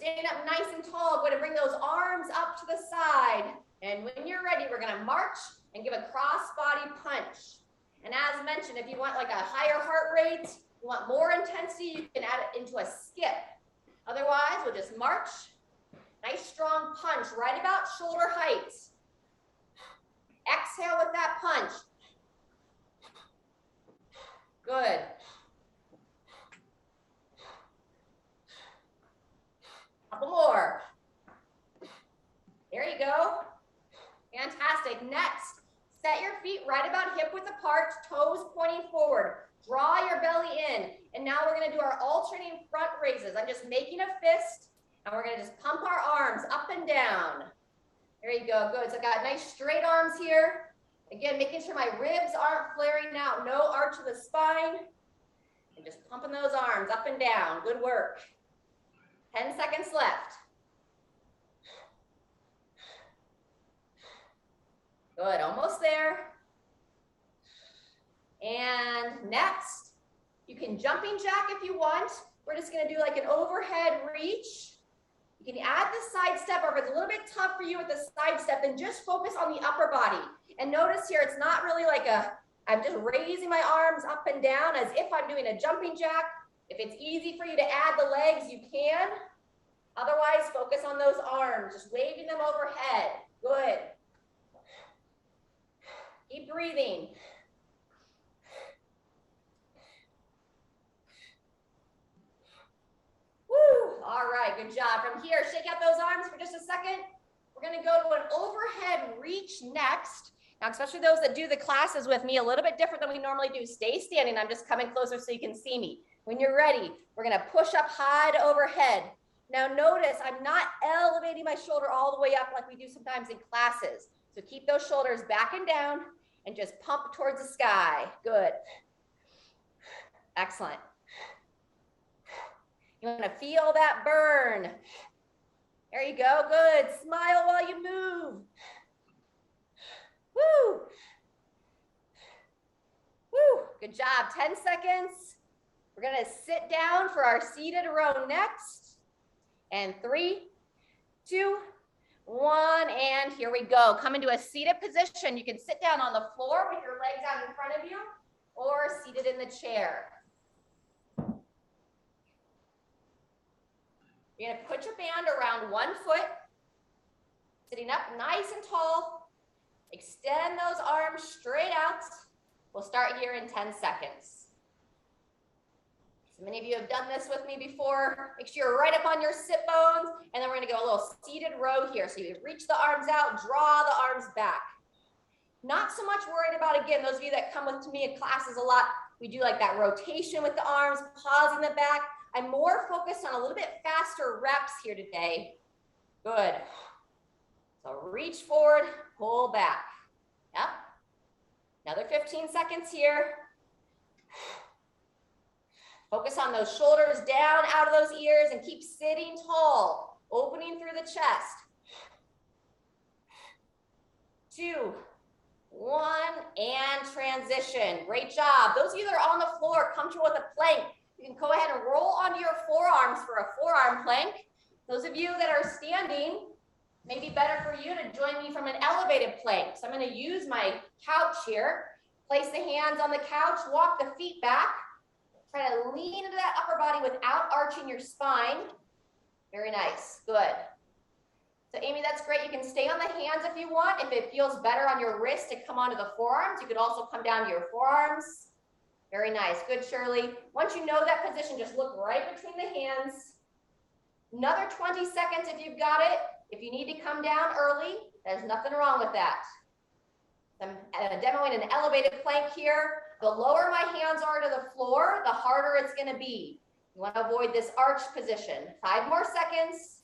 standing up nice and tall. Go ahead and bring those arms up to the side. And when you're ready, we're gonna march and give a cross body punch. And as mentioned, if you want like a higher heart rate, you want more intensity, you can add it into a skip. Otherwise, we'll just march. Nice strong punch, right about shoulder height. Exhale with that punch. Good. Couple more. There you go. Fantastic. Next, set your feet right about hip width apart, toes pointing forward. Draw your belly in. And now we're going to do our alternating front raises. I'm just making a fist, and we're going to just pump our arms up and down. There you go. Good. So I got nice straight arms here. Again, making sure my ribs aren't flaring out. No arch of the spine. And just pumping those arms up and down. Good work. 10 seconds left. Good, almost there. And next, you can jumping jack if you want. We're just gonna do like an overhead reach. You can add the side step, or if it's a little bit tough for you with the side step, then just focus on the upper body. And notice here, it's not really like I'm just raising my arms up and down as if I'm doing a jumping jack. If it's easy for you to add the legs, you can. Otherwise, focus on those arms, just waving them overhead. Good. Keep breathing. Woo! All right, good job. From here, shake out those arms for just a second. We're going to go to an overhead reach next. Now, especially those that do the classes with me, a little bit different than we normally do. Stay standing. I'm just coming closer so you can see me. When you're ready, we're going to push up high to overhead. Now, notice I'm not elevating my shoulder all the way up like we do sometimes in classes. So keep those shoulders back and down and just pump towards the sky. Good. Excellent. You want to feel that burn. There you go. Good. Smile while you move. Woo. Woo. Good job. 10 seconds. We're going to sit down for our seated row next. And 3, 2, 1, and here we go. Come into a seated position. You can sit down on the floor with your legs out in front of you or seated in the chair. You're going to put your band around 1 foot, sitting up nice and tall. Extend those arms straight out. We'll start here in 10 seconds. So many of you have done this with me before. Make sure you're right up on your sit bones, and then we're going to go a little seated row here. So you reach the arms out, draw the arms back. Not so much worried about, again, those of you that come with me in classes a lot, we do like that rotation with the arms, pausing the back. I'm more focused on a little bit faster reps here today. Good. So reach forward, pull back. Yep. Another 15 seconds here. Focus on those shoulders down out of those ears and keep sitting tall, opening through the chest. 2, 1, and transition. Great job. Those of you that are on the floor, comfortable with a plank, you can go ahead and roll onto your forearms for a forearm plank. Those of you that are standing, maybe better for you to join me from an elevated plank. So I'm going to use my couch here. Place the hands on the couch, walk the feet back. Try to lean into that upper body without arching your spine. Very nice. Good. So Amy, that's great. You can stay on the hands if you want. If it feels better on your wrist to come onto the forearms, you could also come down to your forearms. Very nice. Good, Shirley. Once you know that position, just look right between the hands. Another 20 seconds if you've got it. If you need to come down early, there's nothing wrong with that. I'm demoing an elevated plank here. The lower my hands are to the floor, the harder it's going to be. You want to avoid this arch position. 5 more seconds.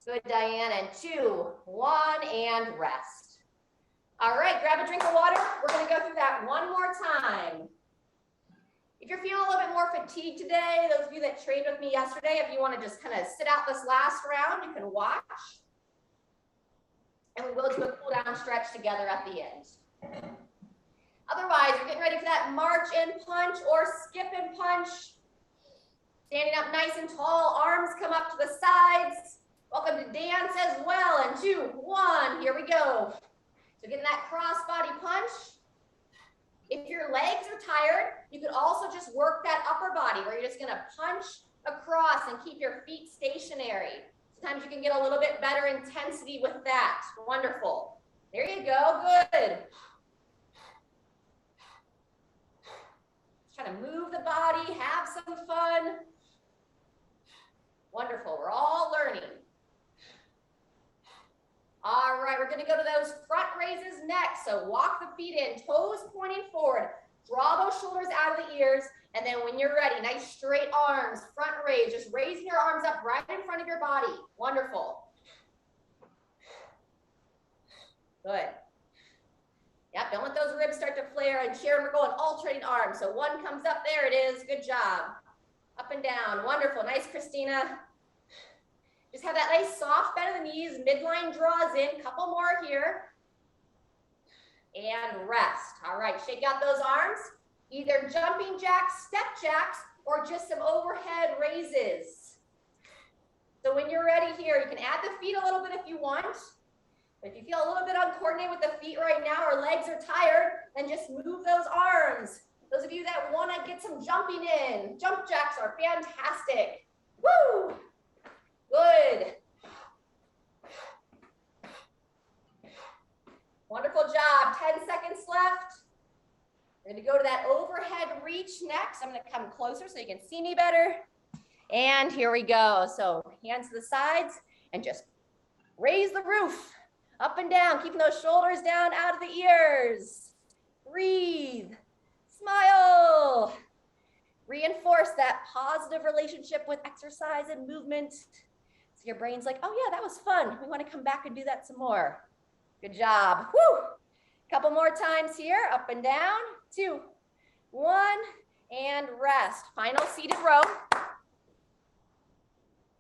Good, Diane. And 2, 1, and rest. All right, grab a drink of water. We're going to go through that one more time. If you're feeling a little bit more fatigued today, those of you that trained with me yesterday, if you want to just kind of sit out this last round, you can watch. And we will do a cool down stretch together at the end. Otherwise, you're getting ready for that march and punch or skip and punch. Standing up nice and tall, arms come up to the sides. dance as well. And 2, 1, here we go. So getting that cross body punch. If your legs are tired, you could also just work that upper body where you're just gonna punch across and keep your feet stationary. Sometimes you can get a little bit better intensity with that. Wonderful. There you go, good. Just trying to move the body, have some fun. Wonderful, we're all learning. All right, we're gonna go to those front raises next. So walk the feet in, toes pointing forward. Draw those shoulders out of the ears. And then when you're ready, nice straight arms, front raise, just raising your arms up right in front of your body. Wonderful. Good. Yep, don't let those ribs start to flare. And Sharon, we're going alternating arms. So one comes up, there it is, good job. Up and down, wonderful, nice, Christina. Just have that nice soft bend of the knees, midline draws in, couple more here. And rest. All right, shake out those arms. Either jumping jacks, step jacks, or just some overhead raises. So when you're ready here, you can add the feet a little bit if you want. But if you feel a little bit uncoordinated with the feet right now or legs are tired, then just move those arms. Those of you that want to get some jumping in, jump jacks are fantastic. Woo! Good. Wonderful job. 10 seconds left. We're going to go to that overhead reach next. I'm going to come closer so you can see me better. And here we go. So hands to the sides and just raise the roof up and down, keeping those shoulders down out of the ears. Breathe. Smile. Reinforce that positive relationship with exercise and movement. So your brain's like, oh yeah, that was fun. We want to come back and do that some more. Good job. Woo! Couple more times here, up and down. 2, 1, and rest. Final seated row.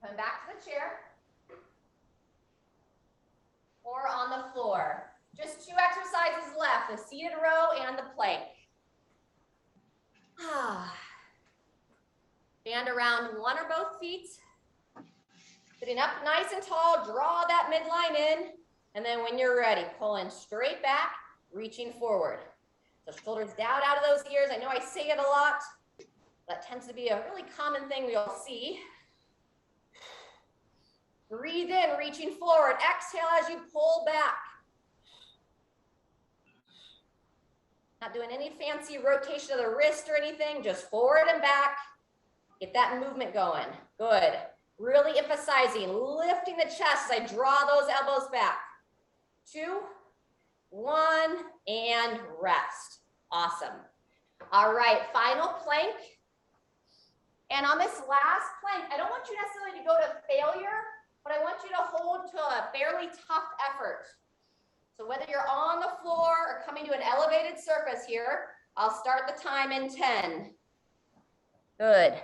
Come back to the chair. Or on the floor. Just 2 exercises left, the seated row and the plank. Band around one or both feet. Sitting up nice and tall, draw that midline in. And then when you're ready, pulling straight back, reaching forward. So shoulders down out of those ears. I know I say it a lot. That tends to be a really common thing we all see. Breathe in, reaching forward. Exhale as you pull back. Not doing any fancy rotation of the wrist or anything, just forward and back. Get that movement going. Good. Really emphasizing, lifting the chest as I draw those elbows back. 2, 1, and rest. Awesome. All right, final plank. And on this last plank, I don't want you necessarily to go to failure, but I want you to hold to a fairly tough effort. So whether you're on the floor or coming to an elevated surface here, I'll start the time in 10. Good.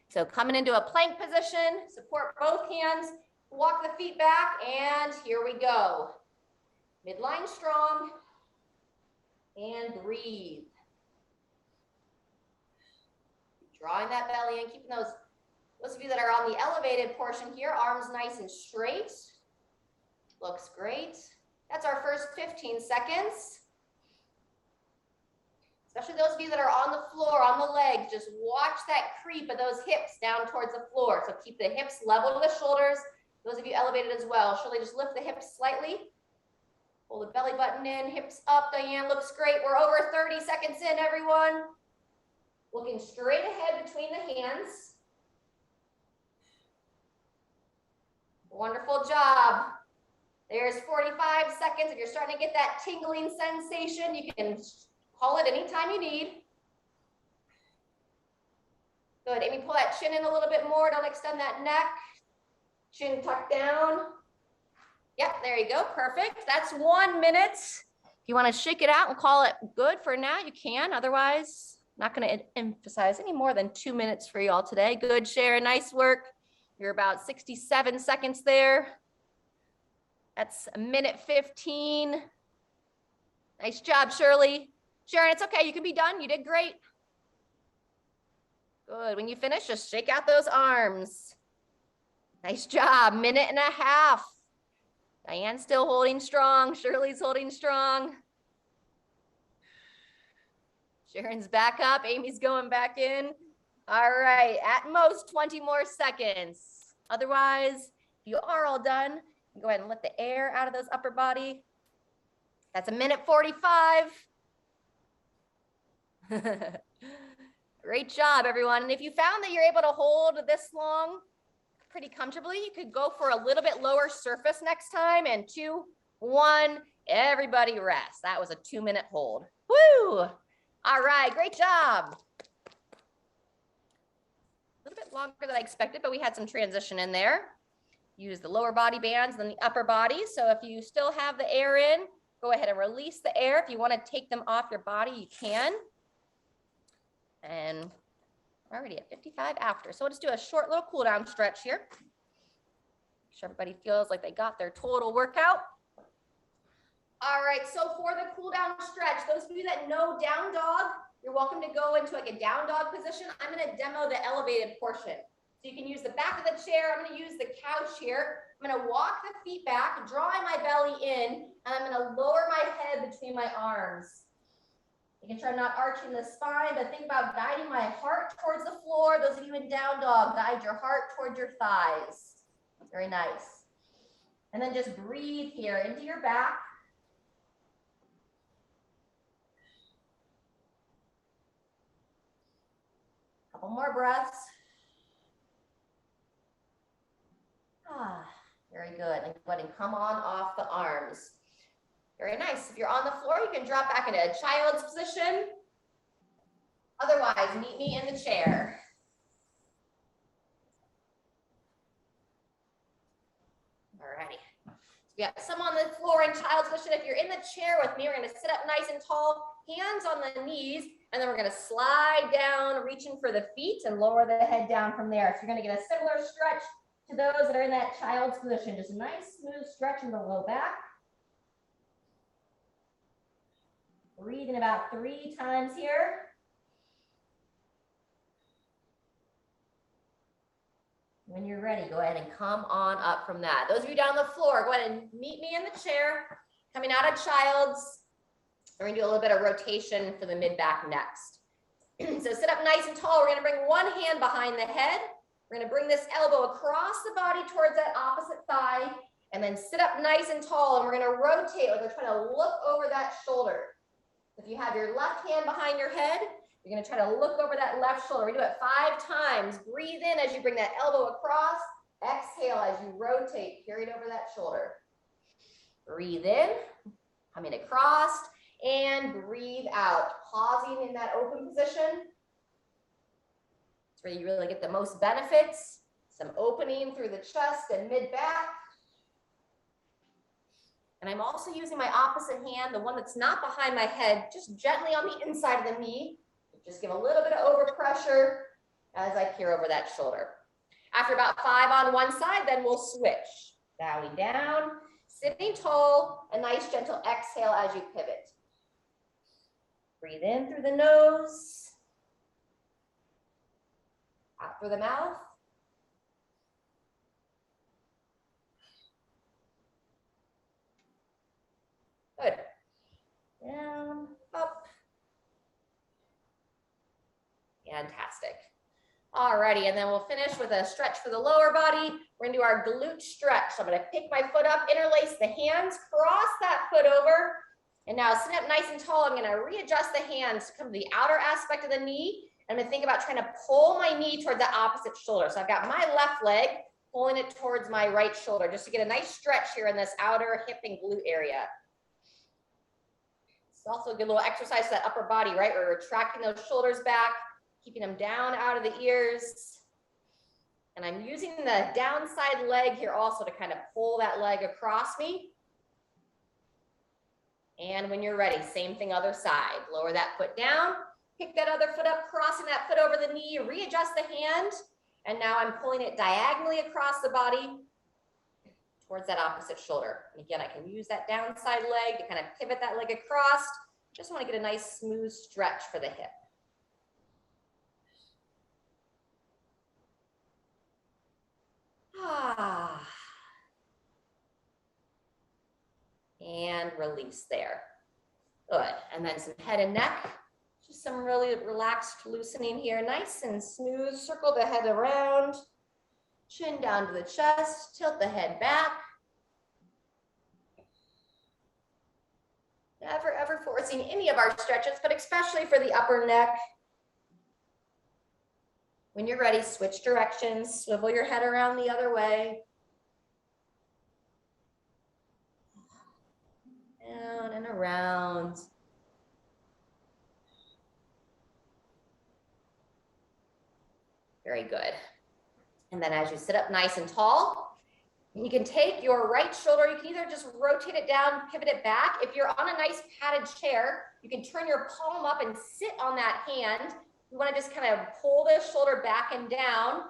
So coming into a plank position, support both hands, walk the feet back, and here we go. Midline strong, and breathe. Drawing that belly in, keeping those of you that are on the elevated portion here, arms nice and straight. Looks great. That's our first 15 seconds. Especially those of you that are on the floor, on the legs, just watch that creep of those hips down towards the floor. So keep the hips level to the shoulders. Those of you elevated as well, surely just lift the hips slightly. Pull the belly button in, hips up. Diane, looks great. We're over 30 seconds in, everyone. Looking straight ahead between the hands. Wonderful job. There's 45 seconds. If you're starting to get that tingling sensation, you can call it anytime you need. Good. Amy, pull that chin in a little bit more. Don't extend that neck. Chin tucked down. Yep, there you go. Perfect. That's 1 minute. If you want to shake it out and call it good for now, you can. Otherwise, not going to emphasize any more than 2 minutes for you all today. Good, Sharon. Nice work. You're about 67 seconds there. That's a minute 15. Nice job, Shirley. Sharon, it's okay. You can be done. You did great. Good. When you finish, just shake out those arms. Nice job, minute and a half. Diane's still holding strong. Shirley's holding strong. Sharon's back up. Amy's going back in. All right, at most 20 more seconds. Otherwise, if you are all done, go ahead and let the air out of those upper body. That's a minute 45. Great job, everyone. And if you found that you're able to hold this long pretty comfortably, you could go for a little bit lower surface next time. And 2, 1, everybody rest. That was a 2-minute hold. Woo! All right, great job. A little bit longer than I expected, but we had some transition in there. Use the lower body bands and then the upper body. So if you still have the air in, go ahead and release the air. If you want to take them off your body, you can. And we're already at 55 after. So we'll just do a short little cool down stretch here. Make sure everybody feels like they got their total workout. All right, so for the cool down stretch, those of you that know down dog, you're welcome to go into like a down dog position. I'm going to demo the elevated portion. So you can use the back of the chair. I'm going to use the couch here. I'm going to walk the feet back, drawing my belly in, and I'm going to lower my head between my arms. You can try not arching the spine, but think about guiding my heart towards the floor. Those of you in down dog, guide your heart towards your thighs. Very nice. And then just breathe here into your back. Couple more breaths. Very good. And go ahead and come on off the arms. Very nice. If you're on the floor, you can drop back into a child's position. Otherwise, meet me in the chair. Alrighty. So we got some on the floor in child's position. If you're in the chair with me, we're going to sit up nice and tall, hands on the knees, and then we're going to slide down, reaching for the feet and lower the head down from there. So you're going to get a similar stretch to those that are in that child's position. Just a nice smooth stretch in the low back. Breathe in about 3 times here. When you're ready, go ahead and come on up from that. Those of you down on the floor, go ahead and meet me in the chair. Coming out of child's. We're gonna do a little bit of rotation for the mid-back next. So sit up nice and tall. We're gonna bring one hand behind the head. We're gonna bring this elbow across the body towards that opposite thigh, and then sit up nice and tall, and we're gonna rotate like we're trying to look over that shoulder. If you have your left hand behind your head, you're gonna try to look over that left shoulder. We do it 5 times. Breathe in as you bring that elbow across. Exhale as you rotate, period over that shoulder. Breathe in, coming across, and breathe out. Pausing in that open position. It's where you really get the most benefits. Some opening through the chest and mid-back. And I'm also using my opposite hand, the one that's not behind my head, just gently on the inside of the knee. Just give a little bit of overpressure as I peer over that shoulder. After about 5 on one side, then we'll switch. Bowing down, sitting tall, a nice gentle exhale as you pivot. Breathe in through the nose, out through the mouth. Good. Down, up. Fantastic. Alrighty, and then we'll finish with a stretch for the lower body. We're gonna do our glute stretch. So I'm gonna pick my foot up, interlace the hands, cross that foot over, and now sit up nice and tall. I'm gonna readjust the hands to come to the outer aspect of the knee. I'm gonna think about trying to pull my knee towards the opposite shoulder. So I've got my left leg pulling it towards my right shoulder, just to get a nice stretch here in this outer hip and glute area. It's also a good little exercise to that upper body, right? We're retracting those shoulders back, keeping them down out of the ears. And I'm using the downside leg here also to kind of pull that leg across me. And when you're ready, same thing other side. Lower that foot down, pick that other foot up, crossing that foot over the knee, readjust the hand. And now I'm pulling it diagonally across the body towards that opposite shoulder. And again, I can use that downside leg to kind of pivot that leg across. Just want to get a nice smooth stretch for the hip. Ah. And release there. Good. And then some head and neck. Just some really relaxed loosening here. Nice and smooth. Circle the head around. Chin down to the chest. Tilt the head back. Never ever forcing any of our stretches, but especially for the upper neck. When you're ready, switch directions. Swivel your head around the other way. Down and around. Very good. And then as you sit up nice and tall, you can take your right shoulder, you can either just rotate it down, pivot it back. If you're on a nice padded chair, you can turn your palm up and sit on that hand. You want to just kind of pull the shoulder back and down.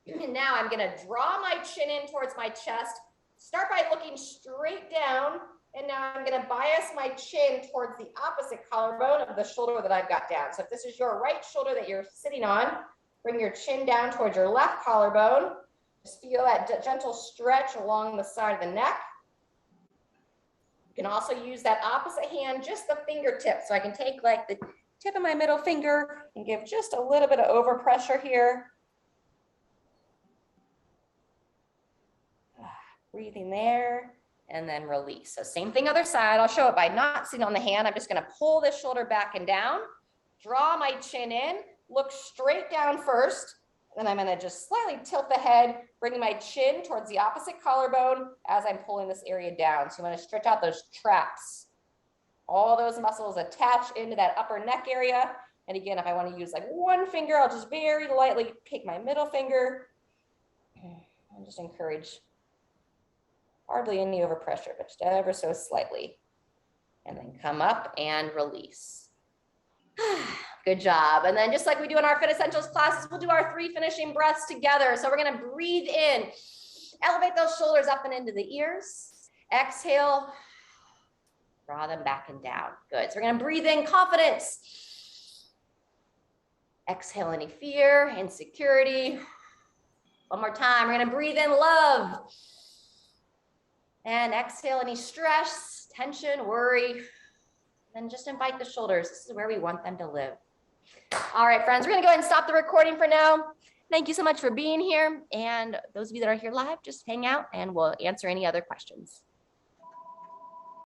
And now I'm going to draw my chin in towards my chest. Start by looking straight down. And now I'm going to bias my chin towards the opposite collarbone of the shoulder that I've got down. So if this is your right shoulder that you're sitting on, bring your chin down towards your left collarbone. Just feel that gentle stretch along the side of the neck. You can also use that opposite hand, just the fingertips. So I can take like the tip of my middle finger and give just a little bit of overpressure here. Breathing there and then release. So same thing other side. I'll show it by not sitting on the hand. I'm just going to pull this shoulder back and down, draw my chin in, look straight down first. Then I'm going to just slightly tilt the head, bringing my chin towards the opposite collarbone as I'm pulling this area down. So you want to stretch out those traps. All those muscles attach into that upper neck area. And again, if I want to use like one finger, I'll just very lightly take my middle finger and just encourage hardly any overpressure, but just ever so slightly. And then come up and release. Good job. And then just like we do in our Fit Essentials classes, we'll do our 3 finishing breaths together. So we're going to breathe in, elevate those shoulders up and into the ears. Exhale, draw them back and down. Good. So we're going to breathe in confidence. Exhale any fear, insecurity. One more time. We're going to breathe in love. And exhale any stress, tension, worry. And just invite the shoulders. This is where we want them to live. All right, friends, we're going to go ahead and stop the recording for now. Thank you so much for being here. And those of you that are here live, just hang out and we'll answer any other questions.